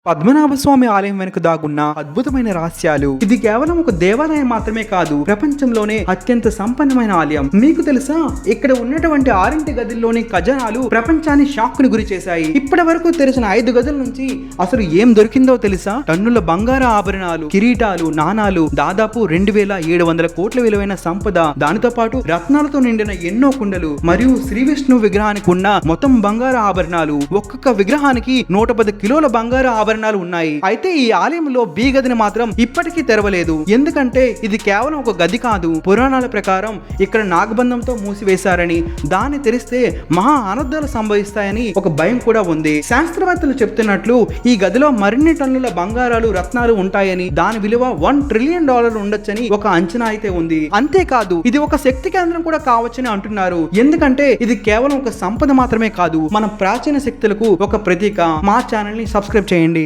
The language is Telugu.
పద్మనాభ స్వామి ఆలయం వెనుక దాగున్న అద్భుతమైన రహస్యాలు. ఇది కేవలం ఒక దేవాలయం మాత్రమే కాదు, ప్రపంచంలోనే అత్యంత సంపన్నమైన ఆలయం. మీకు తెలుసా, ఇక్కడ ఉన్నటువంటి 6 గదుల్లోని ఖజానాలు ప్రపంచాన్ని షాక్ ను గురి చేశాయి. ఇప్పటి వరకు తెరిచిన 5 గదుల నుంచి అసలు ఏం దొరికిందో తెలుసా? టన్నుల బంగారు ఆభరణాలు, కిరీటాలు, నాణాలు, దాదాపు 2700 కోట్ల విలువైన సంపద, దానితో పాటు రత్నాలతో నిండిన ఎన్నో కుండలు మరియు శ్రీ విష్ణు విగ్రహానికి ఉన్న మొత్తం బంగారు ఆభరణాలు. ఒక్కొక్క విగ్రహానికి 110 కిలోల బంగారు ఆభరణాలు ఉన్నాయి. అయితే ఈ ఆలయంలో బి గదిని మాత్రం ఇప్పటికీ తెరవలేదు. ఎందుకంటే ఇది కేవలం ఒక గది కాదు. పురాణాల ప్రకారం ఇక్కడ నాగబంధంతో మూసివేశారని, దాన్ని తెరిస్తే మహా అనర్థాలు సంభవిస్తాయని ఒక భయం కూడా ఉంది. శాస్త్రవేత్తలు చెప్తున్నట్లు ఈ గదిలో మరిన్ని టన్నుల బంగారాలు, రత్నాలు ఉంటాయని, దాని విలువ $1 ట్రిలియన్ ఉండొచ్చని ఒక అంచనా అయితే ఉంది. అంతేకాదు, ఇది ఒక శక్తి కేంద్రం కూడా కావచ్చని అంటున్నారు. ఎందుకంటే ఇది కేవలం ఒక సంపద మాత్రమే కాదు, మన ప్రాచీన శక్తులకు ఒక ప్రతీక. మా ఛానల్ ని సబ్స్క్రైబ్ చేయండి.